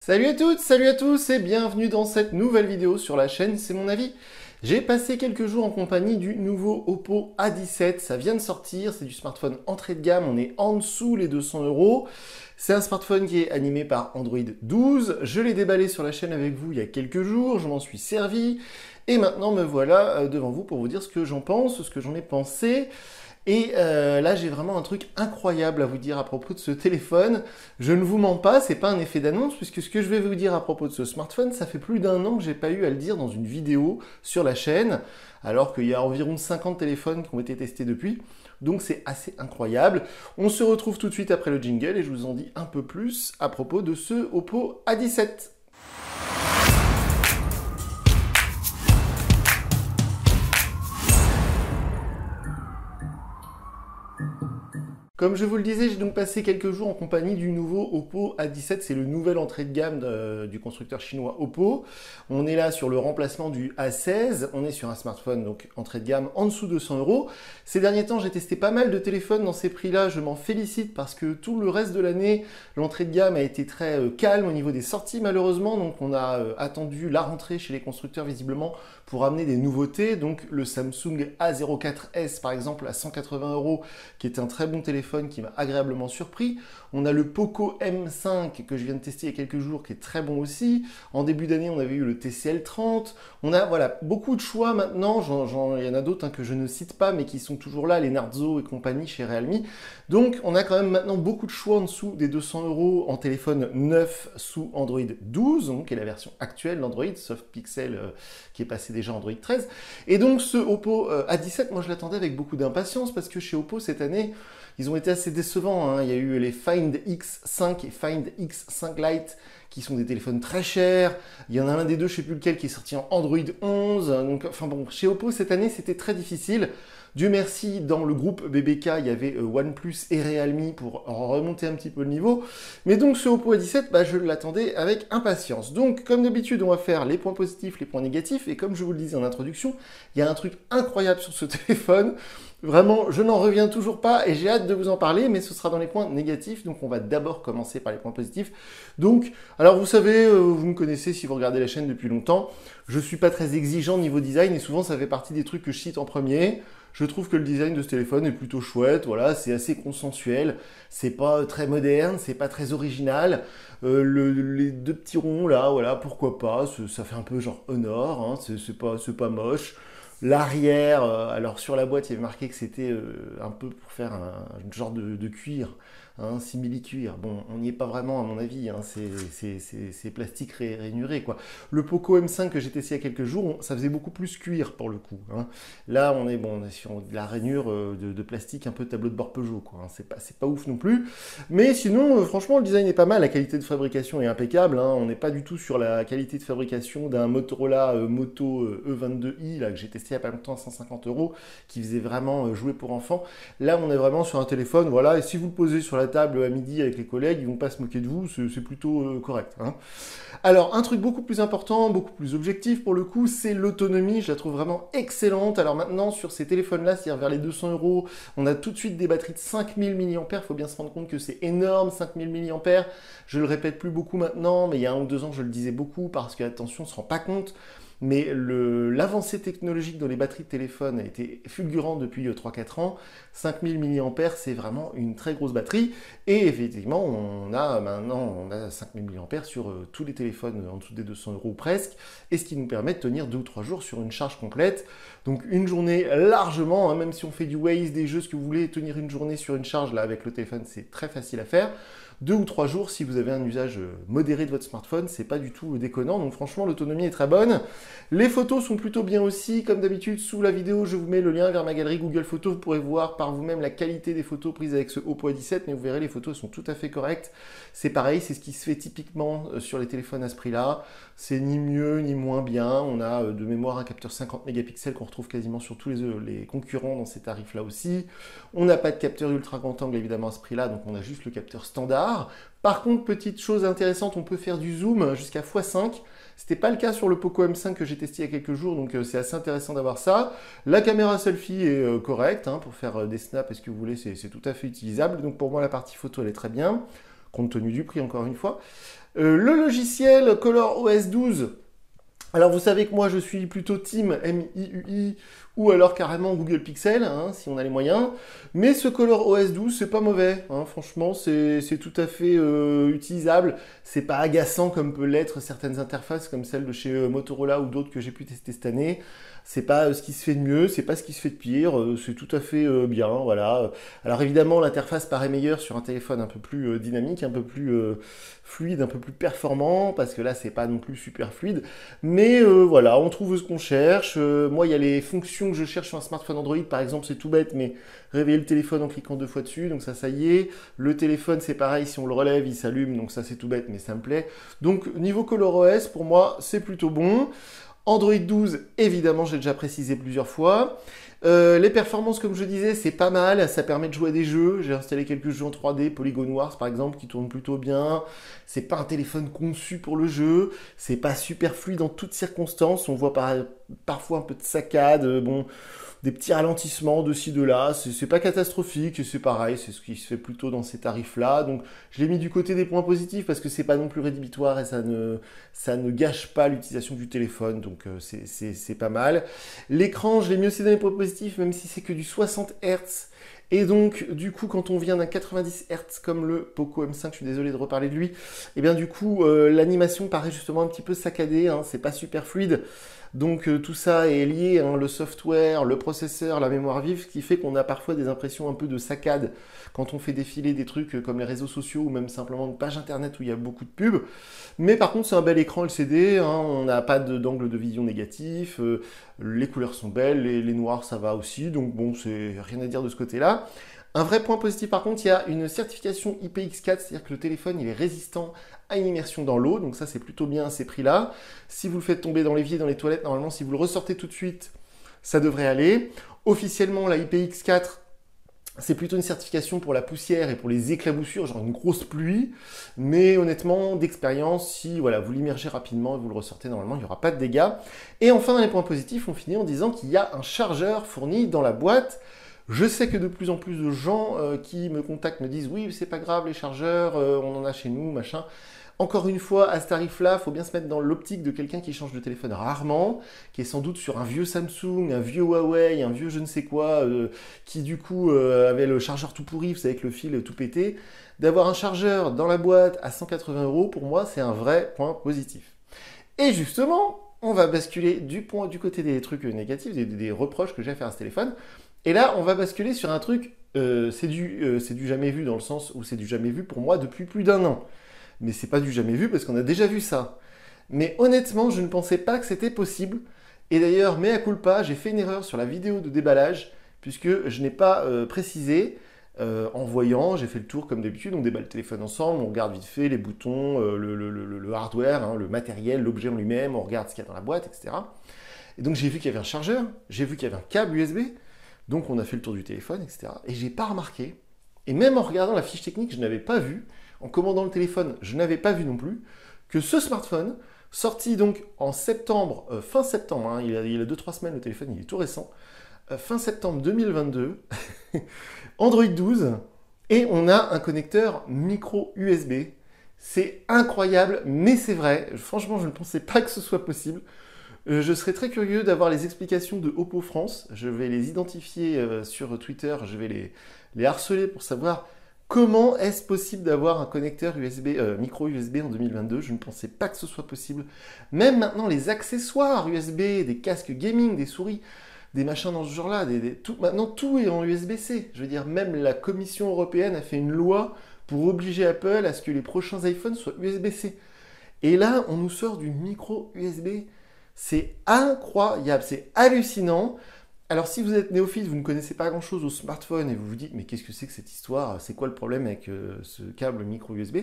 Salut à toutes, salut à tous et bienvenue dans cette nouvelle vidéo sur la chaîne C'est mon avis. J'ai passé quelques jours en compagnie du nouveau Oppo A17, ça vient de sortir, c'est du smartphone entrée de gamme, on est en dessous les 200 euros. C'est un smartphone qui est animé par Android 12, je l'ai déballé sur la chaîne avec vous il y a quelques jours, je m'en suis servi et maintenant me voilà devant vous pour vous dire ce que j'en pense, ce que j'en ai pensé. Et là, j'ai vraiment un truc incroyable à vous dire à propos de ce téléphone. Je ne vous mens pas, c'est pas un effet d'annonce, puisque ce que je vais vous dire à propos de ce smartphone, ça fait plus d'un an que j'ai pas eu à le dire dans une vidéo sur la chaîne, alors qu'il y a environ 50 téléphones qui ont été testés depuis. Donc c'est assez incroyable. On se retrouve tout de suite après le jingle et je vous en dis un peu plus à propos de ce Oppo A17. Comme je vous le disais, j'ai donc passé quelques jours en compagnie du nouveau Oppo A17. C'est le nouvel entrée de gamme du constructeur chinois Oppo. On est là sur le remplacement du A16. On est sur un smartphone donc entrée de gamme en dessous de 100 euros. Ces derniers temps, j'ai testé pas mal de téléphones dans ces prix-là. Je m'en félicite parce que tout le reste de l'année, l'entrée de gamme a été très calme au niveau des sorties malheureusement. Donc on a attendu la rentrée chez les constructeurs visiblement pour amener des nouveautés. Donc le Samsung A04S par exemple à 180 euros qui est un très bon téléphone qui m'a agréablement surpris. On a le Poco M5 que je viens de tester il y a quelques jours qui est très bon aussi. En début d'année, on avait eu le TCL 30. On a voilà, beaucoup de choix maintenant. Il y en a d'autres que je ne cite pas mais qui sont toujours là, les Narzo et compagnie chez Realme. Donc on a quand même maintenant beaucoup de choix en dessous des 200 euros en téléphone neuf sous Android 12, donc, qui est la version actuelle d'Android, sauf Pixel qui est passé déjà Android 13. Et donc ce Oppo A17, moi je l'attendais avec beaucoup d'impatience parce que chez Oppo cette année, ils ont été assez décevants. Il y a eu les Find X5 et Find X5 Lite qui sont des téléphones très chers. Il y en a un des deux, je ne sais plus lequel, qui est sorti en Android 11. Donc, enfin bon, chez Oppo cette année, c'était très difficile. Dieu merci, dans le groupe BBK, il y avait OnePlus et Realme pour remonter un petit peu le niveau. Mais donc ce Oppo A17, je l'attendais avec impatience. Donc comme d'habitude, on va faire les points positifs, les points négatifs. Et comme je vous le disais en introduction, il y a un truc incroyable sur ce téléphone. Vraiment, je n'en reviens toujours pas et j'ai hâte de vous en parler, mais ce sera dans les points négatifs. Donc on va d'abord commencer par les points positifs. Donc, alors vous savez, vous me connaissez si vous regardez la chaîne depuis longtemps, je suis pas très exigeant niveau design et souvent ça fait partie des trucs que je cite en premier. Je trouve que le design de ce téléphone est plutôt chouette, voilà, c'est assez consensuel, c'est pas très moderne, c'est pas très original. Les deux petits ronds là, voilà, pourquoi pas, ça fait un peu genre Honor, hein, c'est pas moche. L'arrière, alors sur la boîte, il y avait marqué que c'était un peu pour faire un genre de cuir, hein, simili-cuir. Bon, on n'y est pas vraiment à mon avis, hein, c'est plastique rainuré, quoi. Le Poco M5 que j'ai testé il y a quelques jours, ça faisait beaucoup plus cuir pour le coup, hein. Là, on est sur de la rainure de plastique, un peu tableau de bord Peugeot, quoi, hein. C'est pas ouf non plus. Mais sinon, franchement, le design est pas mal, la qualité de fabrication est impeccable, hein. On n'est pas du tout sur la qualité de fabrication d'un Motorola Moto E22i là, que j'ai testé il n'y a pas longtemps à 150 euros, qui faisait vraiment jouer pour enfants. Là, on est vraiment sur un téléphone, voilà, et si vous le posez sur la table à midi avec les collègues, ils vont pas se moquer de vous, c'est plutôt correct, hein. Alors, un truc beaucoup plus important, beaucoup plus objectif pour le coup, c'est l'autonomie. Je la trouve vraiment excellente. Alors maintenant, sur ces téléphones-là, c'est-à-dire vers les 200 euros, on a tout de suite des batteries de 5000 mAh. Il faut bien se rendre compte que c'est énorme, 5000 mAh. Je le répète plus beaucoup maintenant, mais il y a 1 ou 2 ans, je le disais beaucoup parce que, attention, on ne se rend pas compte. Mais l'avancée technologique dans les batteries de téléphone a été fulgurante depuis 3-4 ans. 5000 mAh, c'est vraiment une très grosse batterie. Et effectivement, on a 5000 mAh sur tous les téléphones en dessous des 200 euros ou presque. Et ce qui nous permet de tenir 2 ou 3 jours sur une charge complète. Donc une journée largement, hein, même si on fait du Waze, des jeux, ce que vous voulez, tenir une journée sur une charge là avec le téléphone, c'est très facile à faire. 2 ou 3 jours, si vous avez un usage modéré de votre smartphone, c'est pas du tout déconnant. Donc franchement, l'autonomie est très bonne. Les photos sont plutôt bien aussi. Comme d'habitude, sous la vidéo, je vous mets le lien vers ma galerie Google Photos. Vous pourrez voir par vous-même la qualité des photos prises avec ce Oppo A17, mais vous verrez, les photos sont tout à fait correctes. C'est pareil, c'est ce qui se fait typiquement sur les téléphones à ce prix-là. C'est ni mieux ni moins bien. On a de mémoire un capteur 50 mégapixels qu'on retrouve quasiment sur tous les concurrents dans ces tarifs-là aussi. On n'a pas de capteur ultra grand angle évidemment à ce prix-là, donc on a juste le capteur standard. Par contre, petite chose intéressante, on peut faire du zoom jusqu'à x5. C'était pas le cas sur le Poco M5 que j'ai testé il y a quelques jours, donc c'est assez intéressant d'avoir ça. La caméra selfie est correcte, hein, pour faire des snaps et ce que vous voulez, c'est tout à fait utilisable. Donc pour moi, la partie photo, elle est très bien, compte tenu du prix encore une fois. Le logiciel ColorOS 12. Alors vous savez que moi je suis plutôt team MIUI ou alors carrément Google Pixel, hein, si on a les moyens. Mais ce ColorOS 12 c'est pas mauvais, hein, franchement c'est tout à fait utilisable. C'est pas agaçant comme peut l'être certaines interfaces comme celle de chez Motorola ou d'autres que j'ai pu tester cette année. C'est pas ce qui se fait de mieux, c'est pas ce qui se fait de pire, c'est tout à fait bien, voilà. Alors évidemment l'interface paraît meilleure sur un téléphone un peu plus dynamique, un peu plus fluide, un peu plus performant, parce que là c'est pas non plus super fluide. Mais voilà, on trouve ce qu'on cherche. Moi, il y a les fonctions que je cherche sur un smartphone Android, par exemple, c'est tout bête, mais réveiller le téléphone en cliquant 2 fois dessus, donc ça y est. Le téléphone, c'est pareil, si on le relève, il s'allume, donc ça c'est tout bête, mais ça me plaît. Donc niveau ColorOS, pour moi, c'est plutôt bon. Android 12, évidemment, j'ai déjà précisé plusieurs fois. Les performances, comme je disais, c'est pas mal. Ça permet de jouer à des jeux. J'ai installé quelques jeux en 3D, Polygon Wars par exemple, qui tournent plutôt bien. C'est pas un téléphone conçu pour le jeu. C'est pas super fluide en toutes circonstances. On voit parfois un peu de saccade. Bon, des petits ralentissements de ci, de là. C'est pas catastrophique. C'est pareil. C'est ce qui se fait plutôt dans ces tarifs-là. Donc, je l'ai mis du côté des points positifs parce que c'est pas non plus rédhibitoire et ça ne gâche pas l'utilisation du téléphone. Donc, c'est pas mal. L'écran, je l'ai mis aussi dans les points positifs, même si c'est que du 60 Hz. Et donc, du coup, quand on vient d'un 90 Hz comme le Poco M5, je suis désolé de reparler de lui, et bien du coup, l'animation paraît justement un petit peu saccadée, hein, c'est pas super fluide. Donc tout ça est lié, hein, le software, le processeur, la mémoire vive, ce qui fait qu'on a parfois des impressions un peu de saccade quand on fait défiler des trucs comme les réseaux sociaux ou même simplement une page internet où il y a beaucoup de pubs. Mais par contre, c'est un bel écran LCD, hein, on n'a pas d'angle de vision négatif, les couleurs sont belles, les noirs ça va aussi, donc bon, c'est rien à dire de ce côté-là. Un vrai point positif par contre, il y a une certification IPX4, c'est-à-dire que le téléphone il est résistant à une immersion dans l'eau, donc ça c'est plutôt bien à ces prix-là. Si vous le faites tomber dans l'évier, dans les toilettes, normalement si vous le ressortez tout de suite, ça devrait aller. Officiellement, la IPX4, c'est plutôt une certification pour la poussière et pour les éclaboussures, genre une grosse pluie. Mais honnêtement, d'expérience, si voilà, vous l'immergez rapidement et vous le ressortez normalement, il n'y aura pas de dégâts. Et enfin, dans les points positifs, on finit en disant qu'il y a un chargeur fourni dans la boîte. Je sais que de plus en plus de gens qui me contactent me disent oui, c'est pas grave les chargeurs, on en a chez nous, machin. Encore une fois, à ce tarif-là, il faut bien se mettre dans l'optique de quelqu'un qui change de téléphone rarement, qui est sans doute sur un vieux Samsung, un vieux Huawei, un vieux je ne sais quoi, qui du coup avait le chargeur tout pourri, vous savez, avec le fil tout pété. D'avoir un chargeur dans la boîte à 180 €, pour moi, c'est un vrai point positif. Et justement, on va basculer du côté des trucs négatifs, des reproches que j'ai à faire à ce téléphone. Et là, on va basculer sur un truc, c'est du jamais vu dans le sens où c'est du jamais vu pour moi depuis plus d'1 an. Mais c'est pas du jamais vu parce qu'on a déjà vu ça. Mais honnêtement, je ne pensais pas que c'était possible. Et d'ailleurs, mea culpa, j'ai fait une erreur sur la vidéo de déballage puisque je n'ai pas précisé. En voyant, j'ai fait le tour comme d'habitude, on déballe le téléphone ensemble, on regarde vite fait les boutons, le hardware, hein, le matériel, l'objet en lui-même, on regarde ce qu'il y a dans la boîte, etc. Et donc j'ai vu qu'il y avait un chargeur, j'ai vu qu'il y avait un câble USB, donc on a fait le tour du téléphone, etc. Et j'ai pas remarqué, et même en regardant la fiche technique, je n'avais pas vu, en commandant le téléphone, je n'avais pas vu non plus, que ce smartphone, sorti donc en septembre, fin septembre, hein, il a 2-3 semaines le téléphone, il est tout récent, fin septembre 2022, Android 12, et on a un connecteur micro USB. C'est incroyable, mais c'est vrai. Franchement, je ne pensais pas que ce soit possible. Je serais très curieux d'avoir les explications de Oppo France. Je vais les identifier sur Twitter, je vais les harceler pour savoir comment est-ce possible d'avoir un connecteur USB, micro USB en 2022. Je ne pensais pas que ce soit possible. Même maintenant, les accessoires USB, des casques gaming, des souris, des machins dans ce genre-là, maintenant tout est en USB-C. Je veux dire, même la Commission européenne a fait une loi pour obliger Apple à ce que les prochains iPhones soient USB-C. Et là, on nous sort du micro USB. C'est incroyable, c'est hallucinant. Alors si vous êtes néophyte, vous ne connaissez pas grand-chose au smartphone et vous vous dites mais qu'est-ce que c'est que cette histoire? C'est quoi le problème avec ce câble micro USB?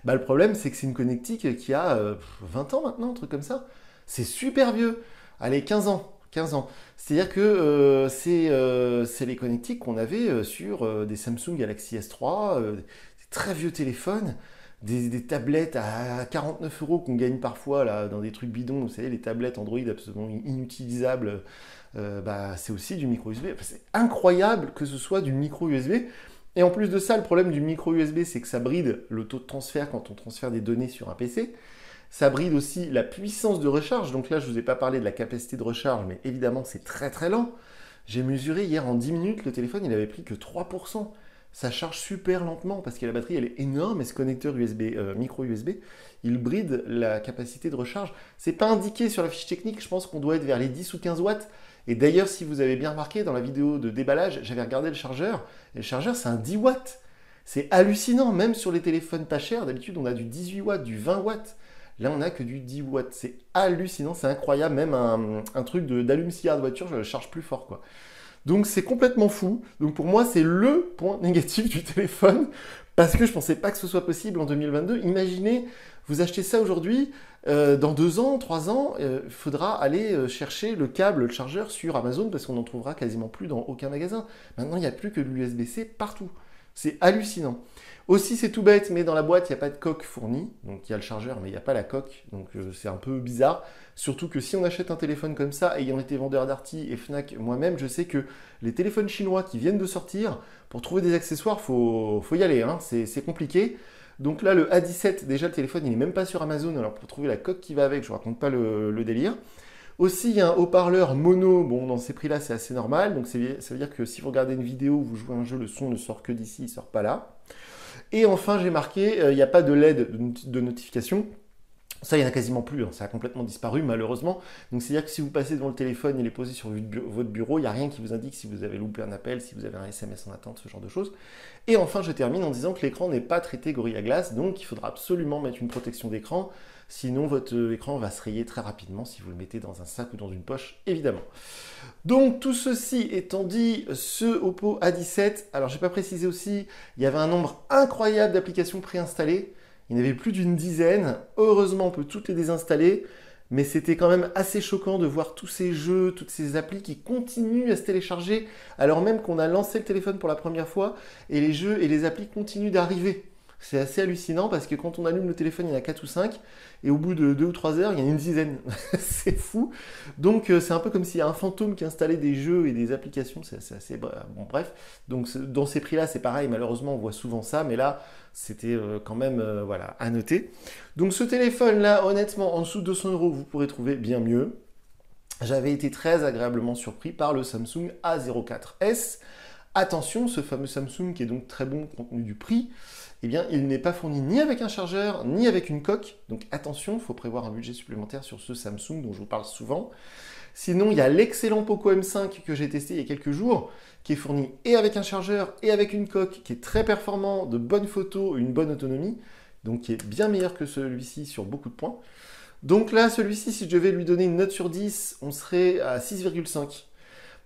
Bah, le problème c'est que c'est une connectique qui a 20 ans maintenant, un truc comme ça. C'est super vieux. Allez, 15 ans. 15 ans. C'est-à-dire que c'est les connectiques qu'on avait sur des Samsung Galaxy S3, des très vieux téléphones, des tablettes à 49 € qu'on gagne parfois là, dans des trucs bidons, vous savez, les tablettes Android absolument inutilisables, bah, c'est aussi du micro USB. Enfin, c'est incroyable que ce soit du micro USB. Et en plus de ça, le problème du micro USB, c'est que ça bride le taux de transfert quand on transfère des données sur un PC. Ça bride aussi la puissance de recharge. Donc là, je ne vous ai pas parlé de la capacité de recharge, mais évidemment, c'est très très lent. J'ai mesuré hier en 10 minutes, le téléphone, il avait pris que 3%. Ça charge super lentement parce que la batterie, elle est énorme et ce connecteur USB, micro USB, il bride la capacité de recharge. C'est pas indiqué sur la fiche technique, je pense qu'on doit être vers les 10 ou 15 watts. Et d'ailleurs, si vous avez bien remarqué, dans la vidéo de déballage, j'avais regardé le chargeur, et le chargeur, c'est un 10 watts. C'est hallucinant, même sur les téléphones pas chers, d'habitude, on a du 18 watts, du 20 watts. Là, on n'a que du 10 watts. C'est hallucinant, c'est incroyable. Même un truc d'allume-cigare de voiture, je le charge plus fort, quoi. Donc, c'est complètement fou. Donc, pour moi, c'est le point négatif du téléphone parce que je ne pensais pas que ce soit possible en 2022. Imaginez, vous achetez ça aujourd'hui, dans 2 ans, 3 ans, il faudra aller chercher le câble, le chargeur sur Amazon parce qu'on n'en trouvera quasiment plus dans aucun magasin. Maintenant, il n'y a plus que de l'USB-C partout. C'est hallucinant. Aussi, c'est tout bête, mais dans la boîte, il n'y a pas de coque fournie. Donc, il y a le chargeur, mais il n'y a pas la coque. Donc, c'est un peu bizarre. Surtout que si on achète un téléphone comme ça, ayant été vendeur Darty et Fnac moi-même, je sais que les téléphones chinois qui viennent de sortir, pour trouver des accessoires, faut y aller. Hein. C'est compliqué. Donc là, le A17, déjà, le téléphone, il n'est même pas sur Amazon. Alors, pour trouver la coque qui va avec, je ne raconte pas le délire. Aussi, il y a un haut-parleur mono. Bon, dans ces prix-là, c'est assez normal. Donc, ça veut dire que si vous regardez une vidéo, vous jouez à un jeu, le son ne sort que d'ici, il ne sort pas là. Et enfin, j'ai marqué, il n'y a pas de LED de notification. Ça, il n'y en a quasiment plus, hein. Ça a complètement disparu malheureusement. Donc c'est-à-dire que si vous passez devant le téléphone, il est posé sur votre bureau, il n'y a rien qui vous indique si vous avez loupé un appel, si vous avez un SMS en attente, ce genre de choses. Et enfin, je termine en disant que l'écran n'est pas traité Gorilla Glass, donc il faudra absolument mettre une protection d'écran, sinon votre écran va se rayer très rapidement si vous le mettez dans un sac ou dans une poche, évidemment. Donc tout ceci étant dit, ce Oppo A17, alors je n'ai pas précisé aussi, il y avait un nombre incroyable d'applications préinstallées. Il y en avait plus d'une dizaine. Heureusement, on peut toutes les désinstaller. Mais c'était quand même assez choquant de voir tous ces jeux, toutes ces applis qui continuent à se télécharger alors même qu'on a lancé le téléphone pour la première fois et les jeux et les applis continuent d'arriver. C'est assez hallucinant parce que quand on allume le téléphone, il y en a 4 ou 5 et au bout de 2 ou 3 heures, il y en a une dizaine. C'est fou. Donc c'est un peu comme s'il y a un fantôme qui installait des jeux et des applications. C'est assez... Bon, bref. Donc dans ces prix-là, c'est pareil. Malheureusement, on voit souvent ça. Mais là, c'était quand même voilà, à noter. Donc ce téléphone-là, honnêtement, en dessous de 200 €, vous pourrez trouver bien mieux. J'avais été très agréablement surpris par le Samsung A04S. Attention, ce fameux Samsung qui est donc très bon compte tenu du prix, eh bien, il n'est pas fourni ni avec un chargeur, ni avec une coque. Donc attention, il faut prévoir un budget supplémentaire sur ce Samsung dont je vous parle souvent. Sinon, il y a l'excellent Poco M5 que j'ai testé il y a quelques jours, qui est fourni et avec un chargeur et avec une coque, qui est très performant, de bonnes photos, une bonne autonomie, donc qui est bien meilleur que celui-ci sur beaucoup de points. Donc là, celui-ci, si je devais lui donner une note sur 10, on serait à 6,5.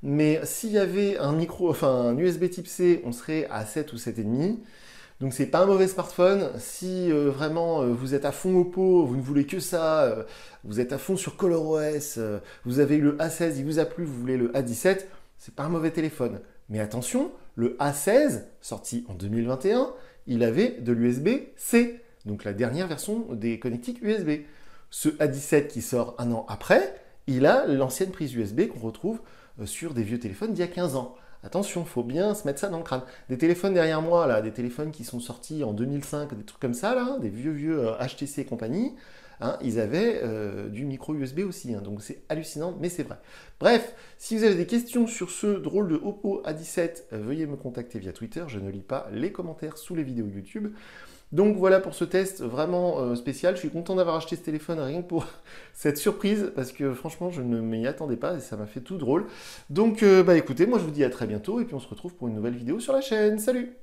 Mais s'il y avait un USB type C, on serait à 7 ou 7,5. Donc c'est pas un mauvais smartphone. Si vraiment vous êtes à fond Oppo, vous ne voulez que ça, vous êtes à fond sur ColorOS, vous avez eu le A16, il vous a plu, vous voulez le A17, c'est pas un mauvais téléphone. Mais attention, le A16, sorti en 2021, il avait de l'USB-C, donc la dernière version des connectiques USB. Ce A17 qui sort un an après, il a l'ancienne prise USB qu'on retrouve sur des vieux téléphones d'il y a 15 ans. Attention, il faut bien se mettre ça dans le crâne. Des téléphones derrière moi, là, des téléphones qui sont sortis en 2005, des trucs comme ça, là, des vieux HTC et compagnie, hein, ils avaient du micro USB aussi. Hein, donc c'est hallucinant, mais c'est vrai. Bref, si vous avez des questions sur ce drôle de Oppo A17, veuillez me contacter via Twitter. Je ne lis pas les commentaires sous les vidéos YouTube. Donc voilà pour ce test vraiment spécial. Je suis content d'avoir acheté ce téléphone rien que pour cette surprise parce que franchement je ne m'y attendais pas et ça m'a fait tout drôle. Donc écoutez, moi je vous dis à très bientôt et puis on se retrouve pour une nouvelle vidéo sur la chaîne. Salut!